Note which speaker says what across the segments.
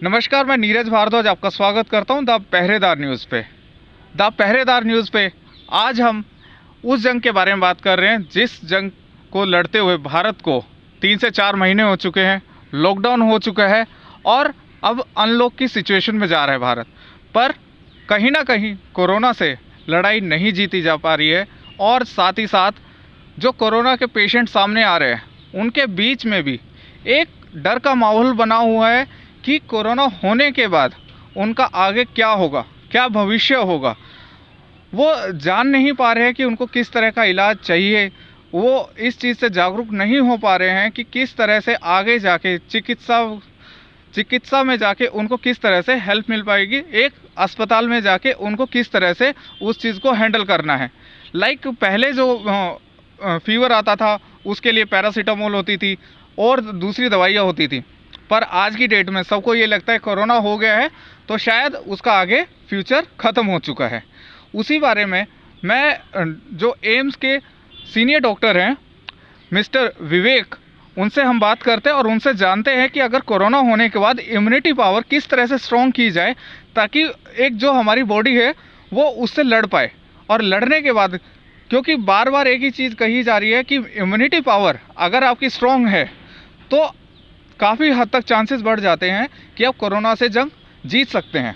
Speaker 1: नमस्कार, मैं नीरज भारद्वाज आपका स्वागत करता हूं द पहरेदार न्यूज़ पे। द पहरेदार न्यूज़ पे आज हम उस जंग के बारे में बात कर रहे हैं जिस जंग को लड़ते हुए भारत को 3 से 4 महीने हो चुके हैं, लॉकडाउन हो चुका है और अब अनलॉक की सिचुएशन में जा रहा है भारत। पर कहीं ना कहीं कोरोना से लड़ाई नहीं जीती जा पा रही है और साथ ही साथ जो कोरोना के पेशेंट सामने आ रहे हैं उनके बीच में भी एक डर का माहौल बना हुआ है कि कोरोना होने के बाद उनका आगे क्या होगा, क्या भविष्य होगा। वो जान नहीं पा रहे हैं कि उनको किस तरह का इलाज चाहिए। वो इस चीज़ से जागरूक नहीं हो पा रहे हैं कि किस तरह से आगे जाके चिकित्सा में जाके उनको किस तरह से हेल्प मिल पाएगी, एक अस्पताल में जाके उनको किस तरह से उस चीज़ को हैंडल करना है। पहले जो फीवर आता था उसके लिए पैरासीटामोल होती थी और दूसरी दवाइयाँ होती थी, पर आज की डेट में सबको ये लगता है कोरोना हो गया है तो शायद उसका आगे फ्यूचर ख़त्म हो चुका है। उसी बारे में मैं जो एम्स के सीनियर डॉक्टर हैं मिस्टर विवेक, उनसे हम बात करते हैं और उनसे जानते हैं कि अगर कोरोना होने के बाद इम्यूनिटी पावर किस तरह से स्ट्रॉन्ग की जाए ताकि एक जो हमारी बॉडी है वो उससे लड़ पाए। और लड़ने के बाद, क्योंकि बार बार एक ही चीज़ कही जा रही है कि इम्यूनिटी पावर अगर आपकी स्ट्रॉन्ग है तो काफ़ी हद तक चांसेस बढ़ जाते हैं कि आप कोरोना से जंग जीत सकते हैं।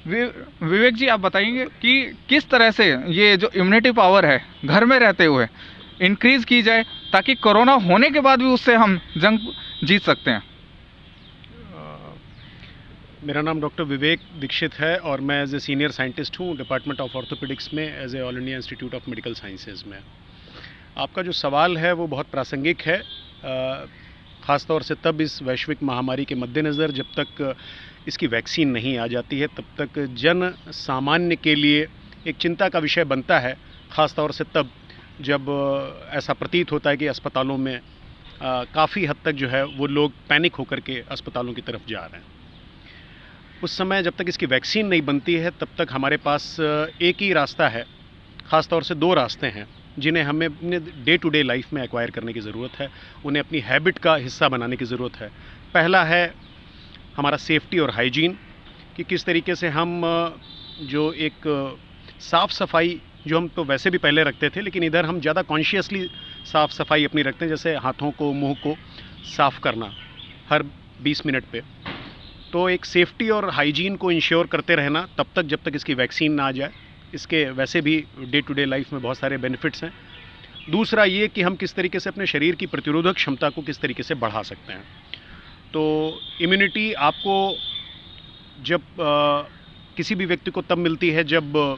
Speaker 1: विवेक जी, आप बताएंगे कि किस तरह से ये जो इम्यूनिटी पावर है घर में रहते हुए इंक्रीज़ की जाए ताकि कोरोना होने के बाद भी उससे हम जंग जीत सकते हैं।
Speaker 2: मेरा नाम डॉक्टर विवेक दीक्षित है और मैं एज ए सीनियर साइंटिस्ट हूँ डिपार्टमेंट ऑफ ऑर्थोपेडिक्स में as a All India Institute of Medical Sciences में। आपका जो सवाल है वो बहुत प्रासंगिक है, ख़ासतौर से तब इस वैश्विक महामारी के मद्देनज़र जब तक इसकी वैक्सीन नहीं आ जाती है तब तक जन सामान्य के लिए एक चिंता का विषय बनता है, ख़ासतौर से तब जब ऐसा प्रतीत होता है कि अस्पतालों में काफ़ी हद तक जो है वो लोग पैनिक होकर के अस्पतालों की तरफ जा रहे हैं। उस समय जब तक इसकी वैक्सीन नहीं बनती है तब तक हमारे पास एक ही रास्ता है, ख़ासतौर से 2 रास्ते हैं जिन्हें हमें अपने डे टू डे लाइफ में एक्वायर करने की ज़रूरत है, उन्हें अपनी हैबिट का हिस्सा बनाने की ज़रूरत है। पहला है हमारा सेफ्टी और हाइजीन, कि किस तरीके से हम जो एक साफ़ सफाई जो हम तो वैसे भी पहले रखते थे लेकिन इधर हम ज़्यादा कॉन्शियसली साफ़ सफाई अपनी रखते हैं, जैसे हाथों को मुंह को साफ़ करना हर 20 मिनट पे। तो एक सेफ्टी और हाइजीन को इंश्योर करते रहना तब तक जब तक इसकी वैक्सीन ना आ जाए। इसके वैसे भी डे टू डे लाइफ में बहुत सारे बेनिफिट्स हैं। दूसरा ये कि हम किस तरीके से अपने शरीर की प्रतिरोधक क्षमता को किस तरीके से बढ़ा सकते हैं। तो इम्यूनिटी आपको जब किसी भी व्यक्ति को तब मिलती है जब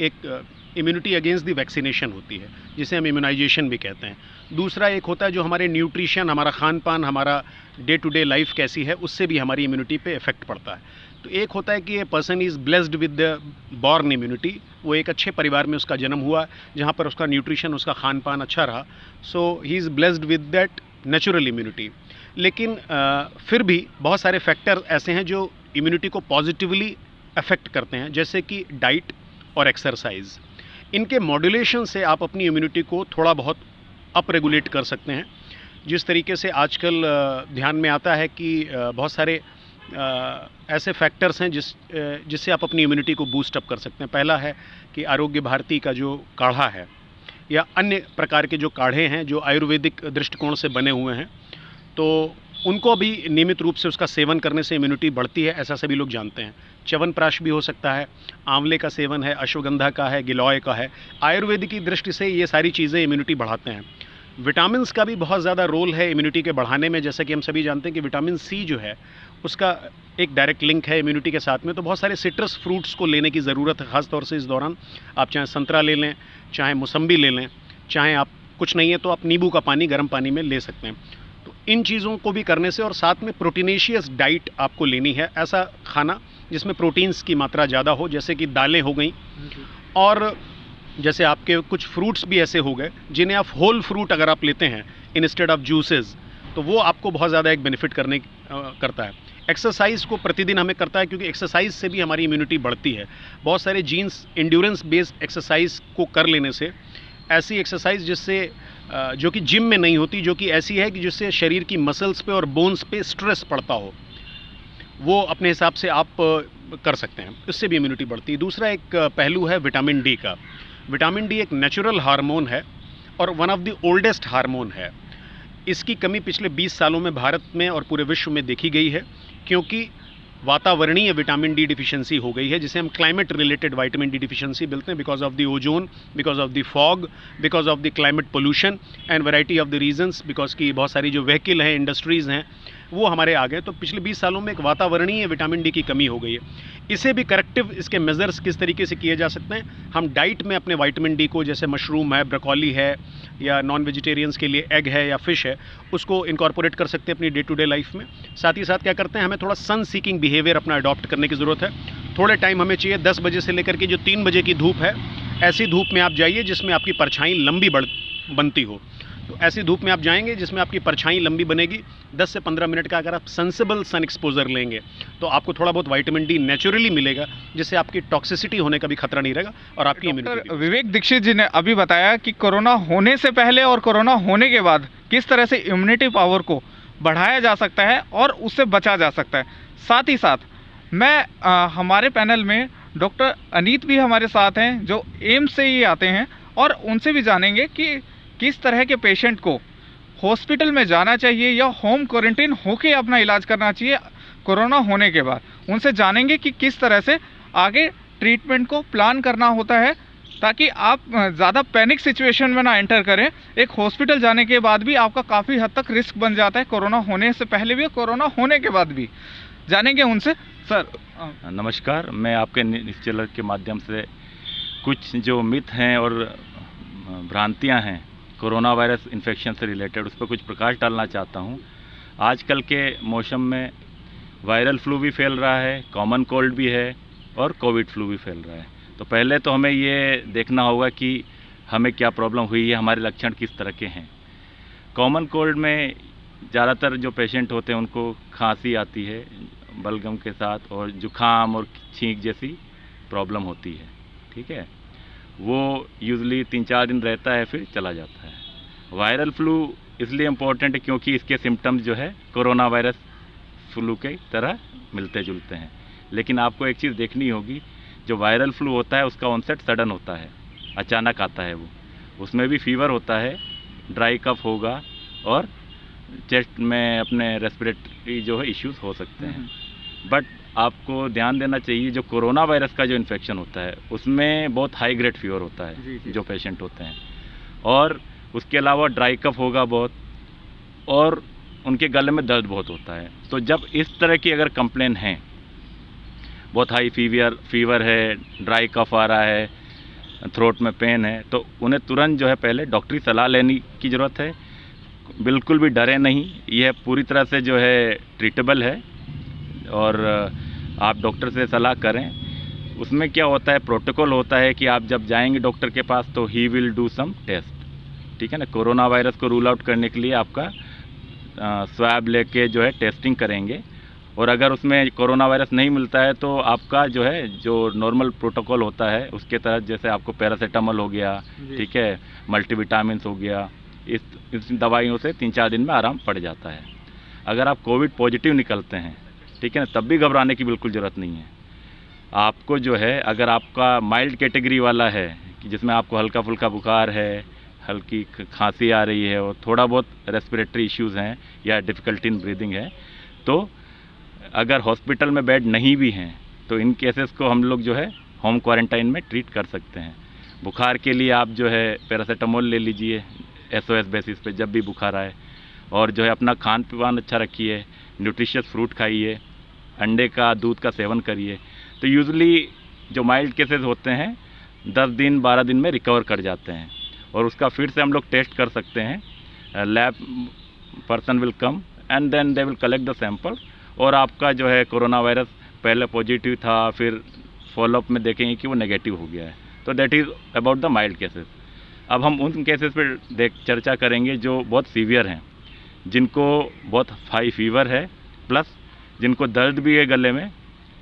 Speaker 2: एक इम्यूनिटी अगेंस्ट द वैक्सीनेशन होती है, जिसे हम इम्यूनाइजेशन भी कहते हैं। दूसरा एक होता है जो हमारे न्यूट्रिशन, हमारा खान पान, हमारा डे टू डे लाइफ कैसी है, उससे भी हमारी इम्यूनिटी पे इफेक्ट पड़ता है। तो एक होता है कि a person is blessed with the born immunity, वो एक अच्छे परिवार में उसका जन्म हुआ जहाँ पर उसका न्यूट्रिशन, उसका खान पान अच्छा रहा, so he is blessed with that natural immunity. लेकिन फिर भी बहुत सारे फैक्टर ऐसे हैं जो इम्यूनिटी को पॉजिटिवली अफेक्ट करते हैं, जैसे कि डाइट और एक्सरसाइज। इनके मॉड्यूलेशन से आप अपनी इम्यूनिटी को थोड़ा बहुत अप रेगुलेट कर सकते हैं। जिस तरीके से आजकल ध्यान में आता है कि बहुत सारे ऐसे फैक्टर्स हैं जिससे आप अपनी इम्यूनिटी को बूस्ट अप कर सकते हैं। पहला है कि आरोग्य भारती का जो काढ़ा है या अन्य प्रकार के जो काढ़े हैं जो आयुर्वेदिक दृष्टिकोण से बने हुए हैं, तो उनको भी नियमित रूप से उसका सेवन करने से इम्यूनिटी बढ़ती है, ऐसा सभी लोग जानते हैं। च्यवनप्राश भी हो सकता है, आंवले का सेवन है, अश्वगंधा का है, गिलॉय का है। आयुर्वेद की दृष्टि से ये सारी चीज़ें इम्यूनिटी बढ़ाते हैं। विटामिन्स का भी बहुत ज़्यादा रोल है इम्यूनिटी के बढ़ाने में, जैसा कि हम सभी जानते हैं कि विटामिन सी जो है उसका एक डायरेक्ट लिंक है इम्यूनिटी के साथ में। तो बहुत सारे सिट्रस फ्रूट्स को लेने की ज़रूरत है, ख़ासतौर से इस दौरान। आप चाहे संतरा ले लें, चाहे मौसम्बी ले लें, चाहे आप कुछ नहीं है तो आप नींबू का पानी गर्म पानी में ले सकते हैं। तो इन चीज़ों को भी करने से, और साथ में प्रोटीनेशियस डाइट आपको लेनी है, ऐसा खाना जिसमें प्रोटीन्स की मात्रा ज़्यादा हो, जैसे कि दालें हो गई, और जैसे आपके कुछ फ्रूट्स भी ऐसे हो गए जिन्हें आप होल फ्रूट अगर आप लेते हैं इंस्टेड ऑफ जूसेस, तो वो आपको बहुत ज़्यादा एक बेनिफिट करता है। एक्सरसाइज को प्रतिदिन हमें करता है, क्योंकि एक्सरसाइज से भी हमारी इम्यूनिटी बढ़ती है। बहुत सारे जीन्स इंड्योरेंस बेस्ड एक्सरसाइज को कर लेने से, ऐसी एक्सरसाइज जिससे जो कि जिम में नहीं होती, जो कि ऐसी है कि जिससे शरीर की मसल्स पे और बोन्स पे स्ट्रेस पड़ता हो, वो अपने हिसाब से आप कर सकते हैं, इससे भी इम्यूनिटी बढ़ती है। दूसरा एक पहलू है विटामिन डी का। विटामिन डी एक नेचुरल हार्मोन है और one of the oldest hormone है। इसकी कमी पिछले 20 सालों में भारत में और पूरे विश्व में देखी गई है, क्योंकि वातावरणीय विटामिन डी डिफिशियंसी हो गई है, जिसे हम climate related vitamin D deficiency बोलते हैं, because of the ozone, because of the fog, because of the climate pollution and variety of the reasons, because की बहुत सारी जो व्हीकल हैं, इंडस्ट्रीज़ हैं, वो हमारे आ गए। तो पिछले 20 सालों में एक वातावरणीय विटामिन डी की कमी हो गई है। इसे भी करेक्टिव इसके मेजर्स किस तरीके से किए जा सकते हैं, हम डाइट में अपने विटामिन डी को, जैसे मशरूम है, ब्रोकोली है, या नॉन वेजिटेरियंस के लिए एग है या फिश है, उसको इनकॉर्पोरेट कर सकते हैं अपनी डे टू डे लाइफ में। साथ ही साथ क्या करते हैं, हमें थोड़ा सन सीकिंग बिहेवियर अपना अडॉप्ट करने की ज़रूरत है। थोड़े टाइम हमें चाहिए, 10 बजे से लेकर के जो 3 बजे की धूप है, ऐसी धूप में आप जाइए जिसमें आपकी परछाई लंबी बनती हो। तो ऐसी धूप में आप जाएंगे जिसमें आपकी परछाई लंबी बनेगी। 10 से 15 मिनट का अगर आप सेंसिबल सन एक्सपोजर लेंगे तो आपको थोड़ा बहुत विटामिन डी नेचुरली मिलेगा, जिससे आपकी टॉक्सिसिटी होने का भी खतरा नहीं रहेगा और आपकी इम्यूनिटी।
Speaker 1: विवेक दीक्षित जी ने अभी बताया कि कोरोना होने से पहले और कोरोना होने के बाद किस तरह से इम्यूनिटी पावर को बढ़ाया जा सकता है और उससे बचा जा सकता है। साथ ही साथ मैं हमारे पैनल में डॉक्टर अनीत भी हमारे साथ हैं, जो एम्स से ही आते हैं, और उनसे भी जानेंगे कि किस तरह के पेशेंट को हॉस्पिटल में जाना चाहिए या होम क्वारंटाइन होके अपना इलाज करना चाहिए कोरोना होने के बाद। उनसे जानेंगे कि किस तरह से आगे ट्रीटमेंट को प्लान करना होता है, ताकि आप ज़्यादा पैनिक सिचुएशन में ना एंटर करें। एक हॉस्पिटल जाने के बाद भी आपका काफ़ी हद तक रिस्क बन जाता है, कोरोना होने से पहले भी और कोरोना होने के बाद भी। जानेंगे उनसे। सर
Speaker 3: नमस्कार, मैं आपके न्यूज़ चैनल के माध्यम से कुछ जो मिथ हैं और भ्रांतियां हैं कोरोना वायरस इन्फेक्शन से रिलेटेड, उस पर कुछ प्रकाश डालना चाहता हूं। आजकल के मौसम में वायरल फ्लू भी फैल रहा है, कॉमन कोल्ड भी है और कोविड फ्लू भी फैल रहा है। तो पहले तो हमें ये देखना होगा कि हमें क्या प्रॉब्लम हुई है, हमारे लक्षण किस तरह के हैं। कॉमन कोल्ड में ज़्यादातर जो पेशेंट होते हैं उनको खांसी आती है बलगम के साथ, और जुखाम और छींक जैसी प्रॉब्लम होती है। ठीक है, वो यूजली 3-4 दिन रहता है, फिर चला जाता है। वायरल फ्लू इसलिए इम्पोर्टेंट है क्योंकि इसके सिम्टम्स जो है कोरोना वायरस फ्लू के तरह मिलते जुलते हैं। लेकिन आपको एक चीज़ देखनी होगी, जो वायरल फ्लू होता है उसका ऑनसेट सडन होता है, अचानक आता है वो। उसमें भी फीवर होता है, ड्राई कफ होगा और चेस्ट में अपने रेस्पिरेटरी जो है इश्यूज हो सकते हैं। बट आपको ध्यान देना चाहिए, जो कोरोना वायरस का जो इन्फेक्शन होता है उसमें बहुत हाई ग्रेड फीवर होता है जो पेशेंट होते हैं, और उसके अलावा ड्राई कफ होगा बहुत, और उनके गले में दर्द बहुत होता है। तो जब इस तरह की अगर कंप्लेन है, बहुत हाई फीवर है, ड्राई कफ आ रहा है, थ्रोट में पेन है, तो उन्हें तुरंत जो है पहले डॉक्टरी सलाह लेने की ज़रूरत है। बिल्कुल भी डरे नहीं, यह पूरी तरह से जो है ट्रीटेबल है, और आप डॉक्टर से सलाह करें। उसमें क्या होता है, प्रोटोकॉल होता है कि आप जब जाएंगे डॉक्टर के पास तो ही विल डू सम टेस्ट। ठीक है ना, कोरोना वायरस को रूल आउट करने के लिए आपका स्वैब लेके जो है टेस्टिंग करेंगे, और अगर उसमें कोरोना वायरस नहीं मिलता है तो आपका जो है जो नॉर्मल प्रोटोकॉल होता है उसके तहत, जैसे आपको पैरासीटामोल हो गया, ठीक है, मल्टीविटामिन्स हो गया, इस दवाइयों से 3-4 दिन में आराम पड़ जाता है। अगर आप कोविड पॉजिटिव निकलते हैं, ठीक है ना, तब भी घबराने की बिल्कुल ज़रूरत नहीं है। आपको जो है, अगर आपका माइल्ड कैटेगरी वाला है कि जिसमें आपको हल्का फुल्का बुखार है, हल्की खांसी आ रही है और थोड़ा बहुत रेस्पिरेटरी इश्यूज़ हैं या डिफ़िकल्टी इन ब्रीदिंग है, तो अगर हॉस्पिटल में बेड नहीं भी हैं तो इन केसेस को हम लोग जो है होम क्वारंटाइन में ट्रीट कर सकते हैं। बुखार के लिए आप जो है पैरासीटामोल ले लीजिए SOS बेसिस पे जब भी बुखार आए, और जो है अपना खान पान अच्छा रखिए, न्यूट्रिशियस फ्रूट खाइए, अंडे का दूध का सेवन करिए। तो यूजुअली जो माइल्ड केसेस होते हैं 10 दिन 12 दिन में रिकवर कर जाते हैं, और उसका फिर से हम लोग टेस्ट कर सकते हैं। Lab person will come and then they will collect the sample, और आपका जो है कोरोना वायरस पहले पॉजिटिव था, फिर फॉलोअप में देखेंगे कि वो नेगेटिव हो गया है। तो that is about the mild cases. अब हम उन केसेस पर चर्चा करेंगे जो बहुत सीवियर हैं, जिनको बहुत हाई फीवर है, प्लस जिनको दर्द भी है गले में,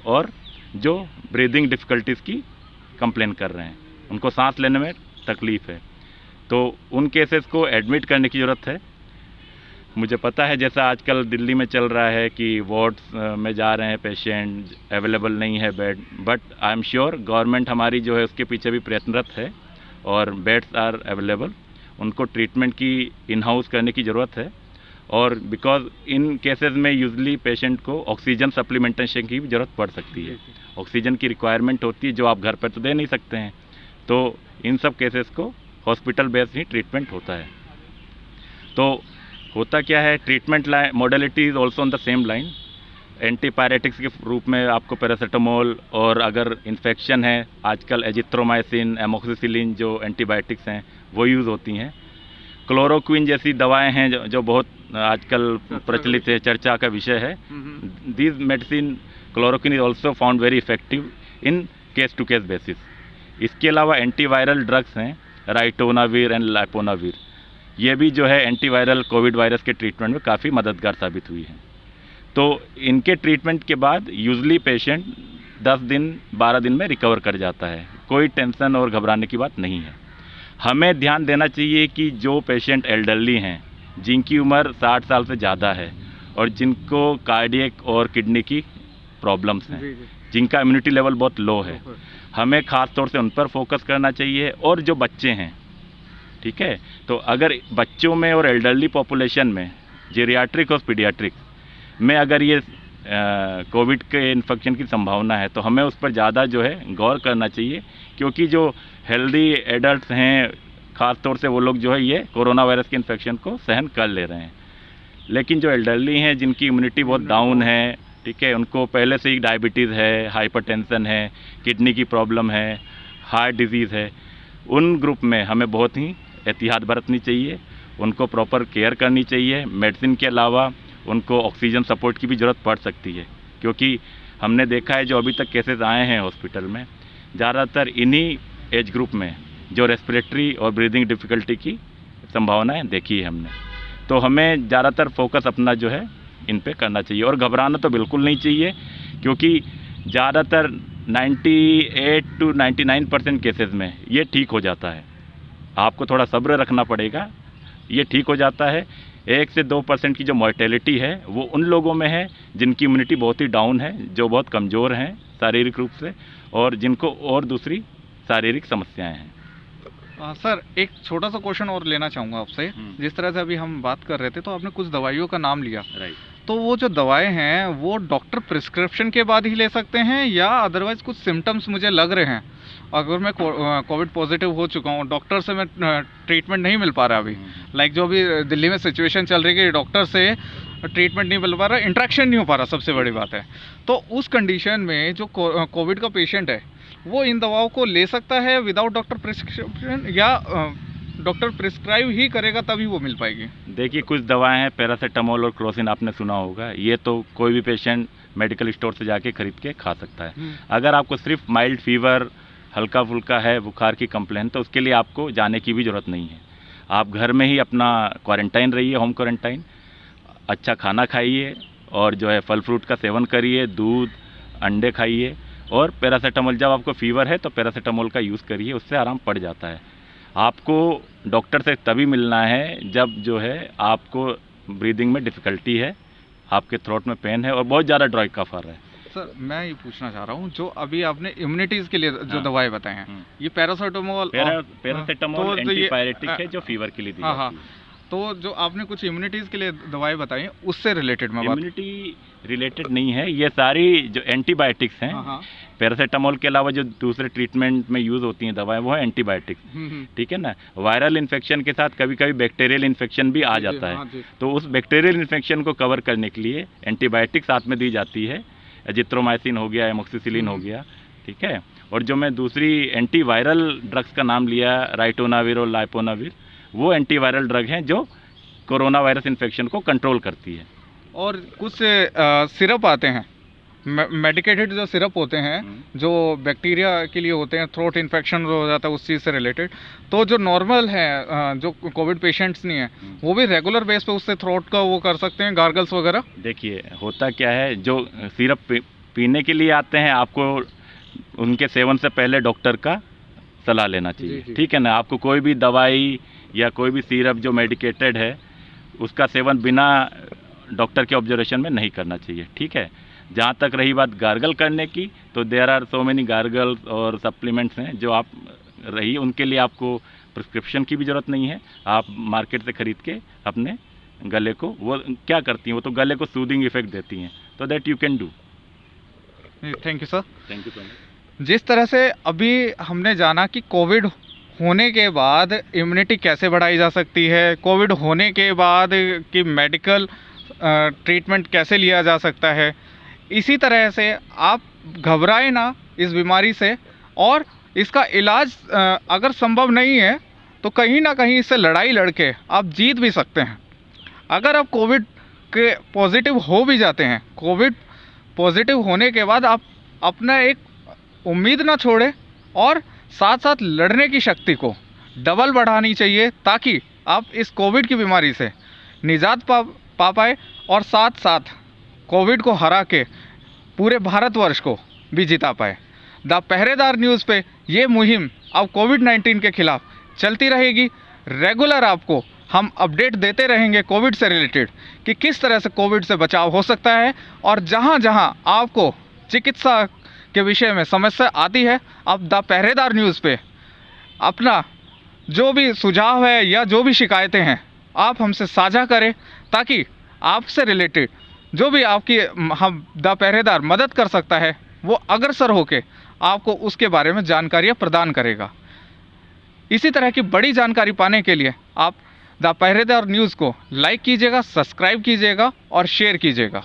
Speaker 3: और जो ब्रीदिंग डिफ़िकल्टीज़ की कंप्लेन कर रहे हैं, उनको सांस लेने में तकलीफ़ है। तो उन केसेस को एडमिट करने की ज़रूरत है। मुझे पता है जैसा आजकल दिल्ली में चल रहा है कि वार्ड्स में जा रहे हैं पेशेंट, अवेलेबल नहीं है bed, but I am sure government हमारी जो है उसके पीछे भी प्रयत्नरत है और बेड्स आर अवेलेबल। उनको ट्रीटमेंट की इन हाउस करने की ज़रूरत है, और बिकॉज इन केसेस में यूजली पेशेंट को ऑक्सीजन सप्लीमेंटेशन की भी ज़रूरत पड़ सकती है। ऑक्सीजन की रिक्वायरमेंट होती है जो आप घर पर तो दे नहीं सकते हैं, तो इन सब केसेस को हॉस्पिटल बेस्ड ही ट्रीटमेंट होता है। तो होता क्या है, treatment modality is also on the same line. Antipyretics के रूप में आपको पैरासीटामोल, और अगर इन्फेक्शन है आजकल एजिथ्रोमाइसिन, एमोक्सिसिलिन जो एंटीबायोटिक्स हैं वो यूज़ होती हैं। क्लोरोक्विन जैसी दवाएं हैं जो बहुत आजकल प्रचलित है, चर्चा का विषय है। These medicine, chloroquine is also found very effective in case to case basis. इसके अलावा एंटीवायरल ड्रग्स हैं, राइटोनाविर एंड लाइपोनाविर, ये भी जो है एंटीवायरल कोविड वायरस के ट्रीटमेंट में काफ़ी मददगार साबित हुई है। तो इनके ट्रीटमेंट के बाद यूजली पेशेंट 10 दिन 12 दिन में रिकवर कर जाता है। कोई टेंशन और घबराने की बात नहीं है। हमें ध्यान देना चाहिए कि जो पेशेंट एल्डरली हैं, जिनकी उम्र 60 साल से ज़्यादा है और जिनको कार्डियक और किडनी की प्रॉब्लम्स हैं, जिनका इम्यूनिटी लेवल बहुत लो है, हमें ख़ास तौर से उन पर फोकस करना चाहिए। और जो बच्चे हैं, ठीक है, तो अगर बच्चों में और एल्डरली पॉपुलेशन में, जेरियाट्रिक और पीडियाट्रिक में अगर ये कोविड के इन्फेक्शन की संभावना है तो हमें उस पर ज़्यादा जो है गौर करना चाहिए, क्योंकि जो हेल्दी एडल्ट्स हैं, ख़ास तौर से वो लोग जो है ये कोरोना वायरस के इन्फेक्शन को सहन कर ले रहे हैं। लेकिन जो एल्डरली हैं, जिनकी इम्यूनिटी बहुत डाउन है, ठीक है, उनको पहले से ही डायबिटीज़ है, हाइपरटेंशन है, किडनी की प्रॉब्लम है, हार्ट डिजीज़ है, उन ग्रुप में हमें बहुत ही एहतियात बरतनी चाहिए। उनको प्रॉपर केयर करनी चाहिए। मेडिसिन के अलावा उनको ऑक्सीजन सपोर्ट की भी ज़रूरत पड़ सकती है, क्योंकि हमने देखा है जो अभी तक केसेस आए हैं हॉस्पिटल में, ज़्यादातर इन्हीं एज ग्रुप में जो रेस्पिरेटरी और ब्रीदिंग डिफ़िकल्टी की संभावनाएं देखी है हमने। तो हमें ज़्यादातर फोकस अपना जो है इन पे करना चाहिए, और घबराना तो बिल्कुल नहीं चाहिए, क्योंकि ज़्यादातर 98 to 99% केसेस में ये ठीक हो जाता है। आपको थोड़ा सब्र रखना पड़ेगा, ये ठीक हो जाता है। 1 से 2% की जो मॉर्टेलिटी है वो उन लोगों में है जिनकी इम्यूनिटी बहुत ही डाउन है, जो बहुत कमज़ोर हैं शारीरिक रूप से, और जिनको और दूसरी शारीरिक समस्याएं हैं।
Speaker 1: सर, एक छोटा सा क्वेश्चन और लेना चाहूँगा आपसे। जिस तरह से अभी हम बात कर रहे थे तो आपने कुछ दवाइयों का नाम लिया,
Speaker 3: राइट,
Speaker 1: तो वो जो दवाएं हैं वो डॉक्टर प्रिस्क्रिप्शन के बाद ही ले सकते हैं, या अदरवाइज कुछ सिम्टम्स मुझे लग रहे हैं, अगर मैं कोविड पॉजिटिव हो चुका हूँ, डॉक्टर से मैं ट्रीटमेंट नहीं मिल पा रहा अभी, लाइक जो अभी दिल्ली में सिचुएशन चल रही है कि डॉक्टर से ट्रीटमेंट नहीं मिल पा रहा, इंट्रैक्शन नहीं हो पा रहा, सबसे बड़ी बात है, तो उस कंडीशन में जो कोविड का पेशेंट है वो इन दवाओं को ले सकता है विदाउट डॉक्टर प्रिस्क्रिप्शन, या डॉक्टर प्रिस्क्राइब ही करेगा तभी वो मिल पाएगी?
Speaker 3: देखिए, कुछ दवाएं हैं, पैरासीटामोल और क्लोसिन आपने सुना होगा, ये तो कोई भी पेशेंट मेडिकल स्टोर से जाके खरीद के खा सकता है। अगर आपको सिर्फ माइल्ड फीवर, हल्का फुल्का है बुखार की कंप्लेन, तो उसके लिए आपको जाने की भी ज़रूरत नहीं है। आप घर में ही अपना क्वारंटाइन रहिए, होम क्वारंटाइन, अच्छा खाना खाइए और जो है फल फ्रूट का सेवन करिए, दूध अंडे खाइए, और पैरासीटामोल, जब आपको फीवर है तो पैरासीटामोल का यूज़ करिए, उससे आराम पड़ जाता है। आपको डॉक्टर से तभी मिलना है जब जो है आपको ब्रीदिंग में डिफ़िकल्टी है, आपके थ्रोट में पेन है और बहुत ज़्यादा ड्राई कफ आ रहा है।
Speaker 1: सर, मैं ये पूछना चाह रहा हूँ, जो अभी आपने इम्यूनिटीज़ के लिए जो दवाएं बताए हैं, ये पैरासीटामोल
Speaker 3: पैरासीटामोल एंटीपायरेटिक है जो फीवर के लिए दी जाती है।
Speaker 1: तो जो आपने कुछ इम्यूनिटीज़ के लिए दवाएं बताई उससे रिलेटेड मैं बात,
Speaker 3: इम्यूनिटी रिलेटेड नहीं है, ये सारी जो एंटीबायोटिक्स हैं, पैरासीटामोल के अलावा जो दूसरे ट्रीटमेंट में यूज़ होती हैं दवाएं वो है एंटीबायोटिक्स, ठीक है ना। वायरल इन्फेक्शन के साथ कभी कभी बैक्टीरियल इन्फेक्शन भी आ जाता है, तो उस बैक्टीरियल इन्फेक्शन को कवर करने के लिए एंटीबायोटिक साथ में दी जाती है, एजिथ्रोमाइसिन हो गया, एमोक्सिसिलिन हो गया, ठीक है। और जो मैं दूसरी एंटीवायरल ड्रग्स का नाम लिया, राइटोनाविर और लाइपोनाविर, वो एंटीवायरल ड्रग हैं जो कोरोना वायरस इन्फेक्शन को कंट्रोल करती है।
Speaker 1: और कुछ सिरप आते हैं, मेडिकेटेड जो सिरप होते हैं, जो बैक्टीरिया के लिए होते हैं, थ्रोट इन्फेक्शन हो जाता है उस चीज़ से रिलेटेड, तो जो नॉर्मल है, जो कोविड पेशेंट्स नहीं है, वो भी रेगुलर बेस पे उससे थ्रोट का वो कर सकते हैं, गार्गल्स वगैरह?
Speaker 3: देखिए, होता क्या है, जो सिरप पीने के लिए आते हैं, आपको उनके सेवन से पहले डॉक्टर का सलाह लेना चाहिए, ठीक है ना। आपको कोई भी दवाई या कोई भी सिरप जो मेडिकेटेड है उसका सेवन बिना डॉक्टर के ऑब्जर्वेशन में नहीं करना चाहिए, ठीक है। जहाँ तक रही बात गार्गल करने की, तो there are so many gargles और सप्लीमेंट्स हैं जो आप रही उनके लिए आपको प्रिस्क्रिप्शन की भी ज़रूरत नहीं है, आप मार्केट से ख़रीद के अपने गले को, वो क्या करती हैं, वो तो गले को सूदिंग इफेक्ट देती हैं, तो that you can do.
Speaker 1: Thank you sir.
Speaker 3: Thank you so much.
Speaker 1: जिस तरह से अभी हमने जाना कि कोविड होने के बाद इम्यूनिटी कैसे बढ़ाई जा सकती है, कोविड होने के बाद कि मेडिकल ट्रीटमेंट कैसे लिया जा सकता है, इसी तरह से आप घबराए ना इस बीमारी से, और इसका इलाज अगर संभव नहीं है तो कहीं ना कहीं इससे लड़ाई लड़के आप जीत भी सकते हैं। अगर आप कोविड के पॉजिटिव हो भी जाते हैं, कोविड पॉजिटिव होने के बाद आप अपना एक उम्मीद ना छोड़ें और साथ साथ लड़ने की शक्ति को डबल बढ़ानी चाहिए, ताकि आप इस कोविड की बीमारी से निजात पा पाए और साथ साथ कोविड को हरा के पूरे भारतवर्ष को भी जिता पाए। द पहरेदार न्यूज़ पे ये मुहिम अब कोविड-19 के खिलाफ चलती रहेगी। रेगुलर आपको हम अपडेट देते रहेंगे कोविड से रिलेटेड कि किस तरह से कोविड से बचाव हो सकता है, और जहां जहां आपको चिकित्सा के विषय में समस्या आती है, आप द पहरेदार न्यूज़ पे अपना जो भी सुझाव है या जो भी शिकायतें हैं आप हमसे साझा करें, ताकि आपसे रिलेटेड जो भी आपकी हम द पहरेदार मदद कर सकता है वो अग्रसर होके आपको उसके बारे में जानकारियाँ प्रदान करेगा। इसी तरह की बड़ी जानकारी पाने के लिए आप द पहरेदार न्यूज़ को लाइक कीजिएगा, सब्सक्राइब कीजिएगा और शेयर कीजिएगा।